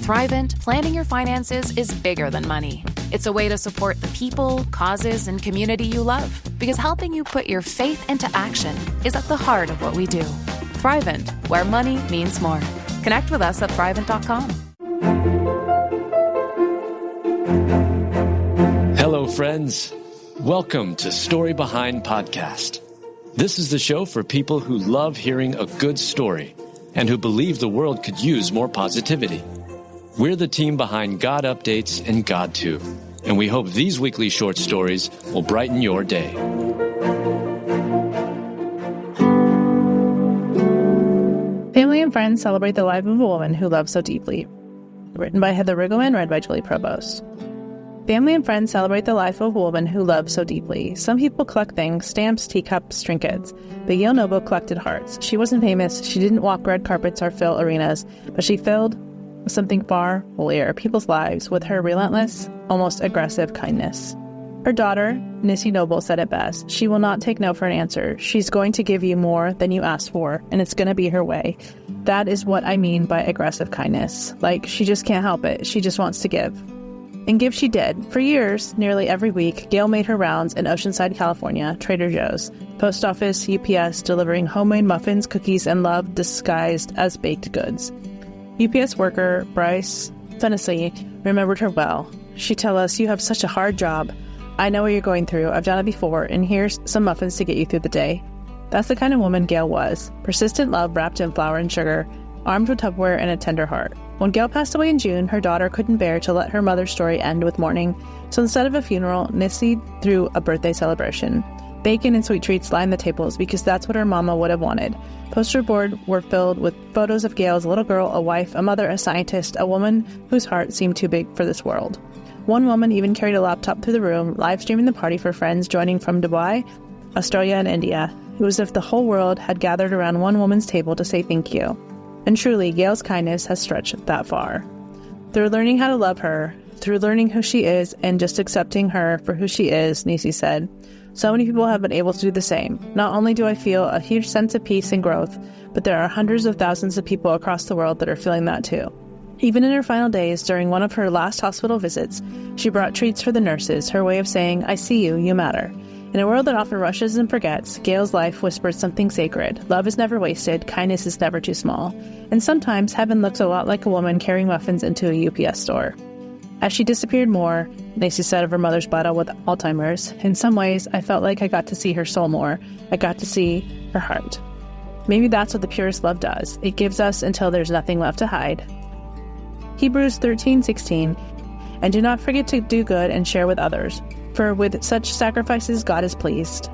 Thrivent, planning your finances is bigger than money. It's a way to support the people, causes, and community you love, because helping you put your faith into action is at the heart of what we do. Thrivent, where money means more. Connect with us at Thrivent.com. Hello, friends. Welcome to Story Behind Podcast. This is the show for people who love hearing a good story and who believe the world could use more positivity. We're the team behind GodUpdates and God2, and we hope these weekly short stories will brighten your day. Family and Friends Celebrate the Life of a Woman Who Loves So Deeply. Written by Heather Riggleman, read by Julie Provost. Family and friends celebrate the life of a woman who loves so deeply. Some people collect things, stamps, teacups, trinkets. But Gayle Noble collected hearts. She wasn't famous, she didn't walk red carpets or fill arenas, but she filled something far holier, people's lives, with her relentless, almost aggressive kindness. Her daughter, Gayle Noble, said it best. She will not take no for an answer. She's going to give you more than you asked for, and it's going to be her way. That is what I mean by aggressive kindness. Like, she just can't help it. She just wants to give. And give she did. For years, nearly every week, Gayle made her rounds in Oceanside, California, Trader Joe's, post office, UPS, delivering homemade muffins, cookies, and love disguised as baked goods. UPS worker Bryce Fennessy remembered her well. She'd tell us, "You have such a hard job. I know what you're going through. I've done it before, and here's some muffins to get you through the day." That's the kind of woman Gayle was. Persistent love wrapped in flour and sugar, armed with Tupperware and a tender heart. When Gayle passed away in June, her daughter couldn't bear to let her mother's story end with mourning, so instead of a funeral, Gayle threw a birthday celebration. Bacon and sweet treats lined the tables because that's what her mama would have wanted. Poster boards were filled with photos of Gayle as a little girl, a wife, a mother, a scientist, a woman whose heart seemed too big for this world. One woman even carried a laptop through the room, live streaming the party for friends joining from Dubai, Australia, and India. It was as if the whole world had gathered around one woman's table to say thank you. And truly, Gayle's kindness has stretched that far. Through learning how to love her, through learning who she is and just accepting her for who she is, Nisi said, so many people have been able to do the same. Not only do I feel a huge sense of peace and growth, but there are hundreds of thousands of people across the world that are feeling that too. Even in her final days, during one of her last hospital visits, she brought treats for the nurses, her way of saying, "I see you, you matter." In a world that often rushes and forgets, Gayle's life whispered something sacred. Love is never wasted, kindness is never too small. And sometimes heaven looks a lot like a woman carrying muffins into a UPS store. As she disappeared more, Lacey said of her mother's battle with Alzheimer's, in some ways I felt like I got to see her soul more. I got to see her heart. Maybe that's what the purest love does. It gives us until there's nothing left to hide. Hebrews 13:16, and do not forget to do good and share with others, for with such sacrifices God is pleased.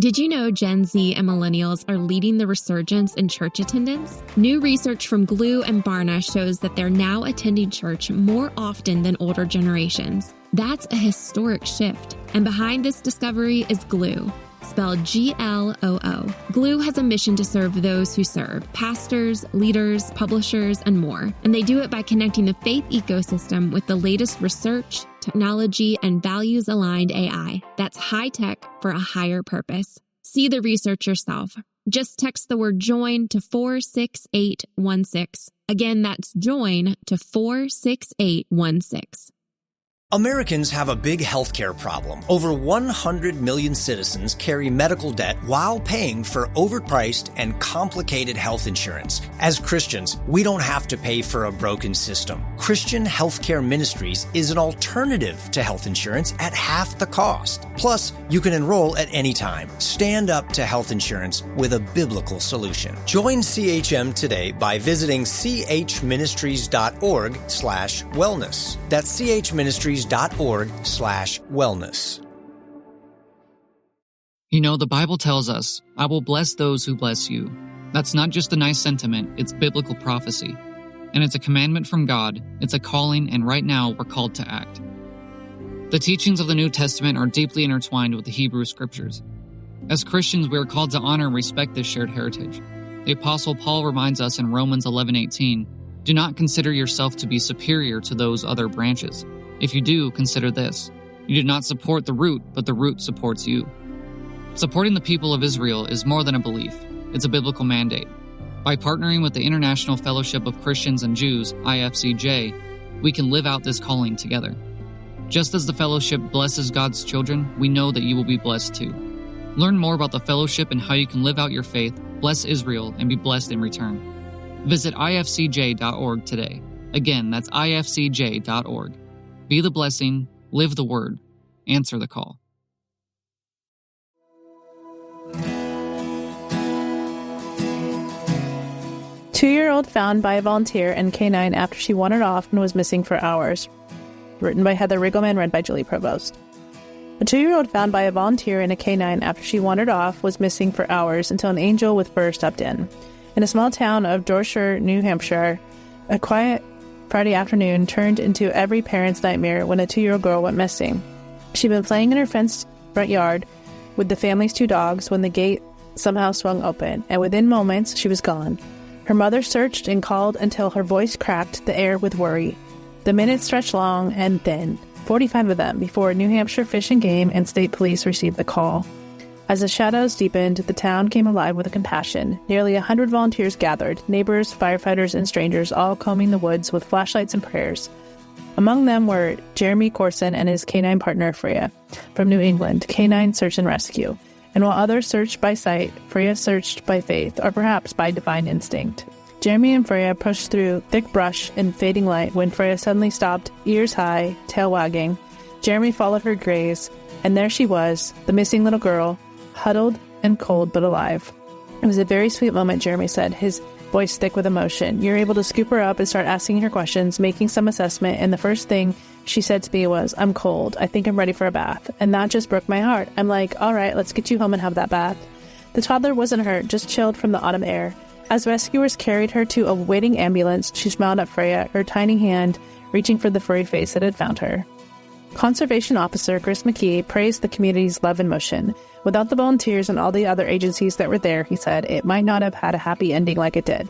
Did you know Gen Z and millennials are leading the resurgence in church attendance? New research from Glue and Barna shows that they're now attending church more often than older generations. That's a historic shift. And behind this discovery is Glue, spelled Gloo. Glue has a mission to serve those who serve, pastors, leaders, publishers, and more. And they do it by connecting the faith ecosystem with the latest research, technology, and values-aligned AI. That's high-tech for a higher purpose. See the research yourself. Just text the word JOIN to 46816. Again, that's JOIN to 46816. Americans have a big healthcare problem. Over 100 million citizens carry medical debt while paying for overpriced and complicated health insurance. As Christians, we don't have to pay for a broken system. Christian Healthcare Ministries is an alternative to health insurance at half the cost. Plus, you can enroll at any time. Stand up to health insurance with a biblical solution. Join CHM today by visiting chministries.org/wellness. That's chministries.org/wellness. You know, the Bible tells us, "I will bless those who bless you." That's not just a nice sentiment, it's biblical prophecy. And it's a commandment from God, it's a calling, and right now we're called to act. The teachings of the New Testament are deeply intertwined with the Hebrew Scriptures. As Christians, we are called to honor and respect this shared heritage. The Apostle Paul reminds us in Romans 11:18, "Do not consider yourself to be superior to those other branches. If you do, consider this. You did not support the root, but the root supports you." Supporting the people of Israel is more than a belief. It's a biblical mandate. By partnering with the International Fellowship of Christians and Jews, IFCJ, we can live out this calling together. Just as the fellowship blesses God's children, we know that you will be blessed too. Learn more about the fellowship and how you can live out your faith, bless Israel, and be blessed in return. Visit ifcj.org today. Again, that's ifcj.org. Be the blessing, live the word, answer the call. Two-year-old found by a volunteer in K9 after she wandered off and was missing for hours. Written by Heather Riggleman, read by Julie Provost. A 2-year-old found by a volunteer in a K9 after she wandered off was missing for hours until an angel with fur stepped in. In a small town of Dorset, New Hampshire, a quiet Friday afternoon turned into every parent's nightmare when a 2-year-old girl went missing. She'd been playing in her fenced front yard with the family's 2 dogs when the gate somehow swung open, and within moments she was gone. Her mother searched and called until her voice cracked the air with worry. The minutes stretched long and thin, 45 of them, before New Hampshire Fish and Game and State Police received the call. As the shadows deepened, the town came alive with compassion. Nearly 100 volunteers gathered, neighbors, firefighters, and strangers, all combing the woods with flashlights and prayers. Among them were Jeremy Corson and his canine partner, Freya, from New England, Canine Search and Rescue. And while others searched by sight, Freya searched by faith, or perhaps by divine instinct. Jeremy and Freya pushed through thick brush and fading light when Freya suddenly stopped, ears high, tail wagging. Jeremy followed her gaze, and there she was, the missing little girl, huddled and cold but alive. It was a very sweet moment, Jeremy said, his voice thick with emotion. You're able to scoop her up and start asking her questions, making some assessment, and the first thing she said to me was, I'm cold. I think I'm ready for a bath. And that just broke my heart. I'm like, all right, let's get you home and have that bath. The toddler wasn't hurt, just chilled from the autumn air. As rescuers carried her to a waiting ambulance, she smiled at Freya, her tiny hand reaching for the furry face that had found her. Conservation Officer Chris McKee praised the community's love in motion. Without the volunteers and all the other agencies that were there, he said, it might not have had a happy ending like it did.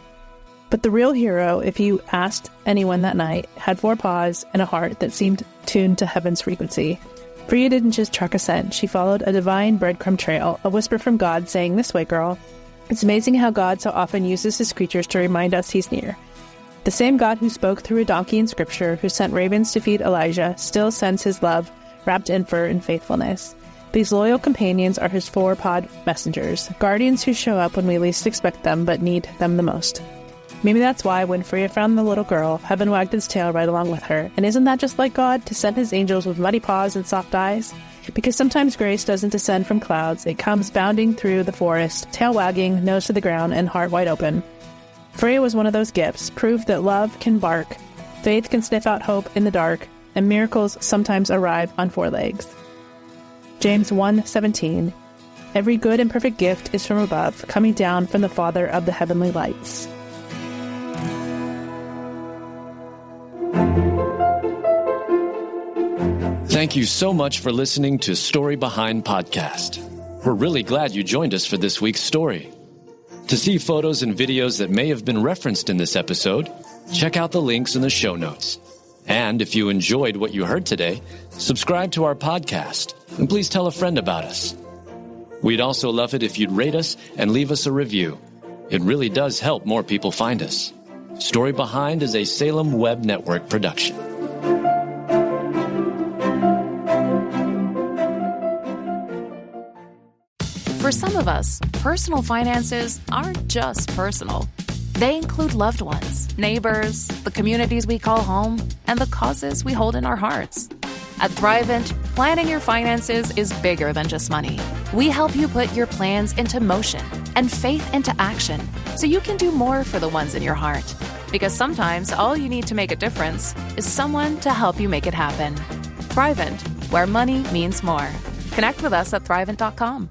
But the real hero, if you asked anyone that night, had 4 paws and a heart that seemed tuned to heaven's frequency. Freya didn't just truck a scent, she followed a divine breadcrumb trail, a whisper from God saying, this way, girl. It's amazing how God so often uses his creatures to remind us he's near. The same God who spoke through a donkey in Scripture, who sent ravens to feed Elijah, still sends his love wrapped in fur and faithfulness. These loyal companions are his 4-pod messengers, guardians who show up when we least expect them but need them the most. Maybe that's why when Freya found the little girl, heaven wagged its tail right along with her. And isn't that just like God, to send his angels with muddy paws and soft eyes? Because sometimes grace doesn't descend from clouds, it comes bounding through the forest, tail wagging, nose to the ground, and heart wide open. Freya was one of those gifts, proof that love can bark, faith can sniff out hope in the dark, and miracles sometimes arrive on 4 legs. James 1:17. Every good and perfect gift is from above, coming down from the Father of the heavenly lights. Thank you so much for listening to Story Behind Podcast. We're really glad you joined us for this week's story. To see photos and videos that may have been referenced in this episode, check out the links in the show notes. And if you enjoyed what you heard today, subscribe to our podcast, and please tell a friend about us. We'd also love it if you'd rate us and leave us a review. It really does help more people find us. Story Behind is a Salem Web Network production. For some of us, personal finances aren't just personal. They include loved ones, neighbors, the communities we call home, and the causes we hold in our hearts. At Thrivent, planning your finances is bigger than just money. We help you put your plans into motion and faith into action so you can do more for the ones in your heart. Because sometimes all you need to make a difference is someone to help you make it happen. Thrivent, where money means more. Connect with us at Thrivent.com.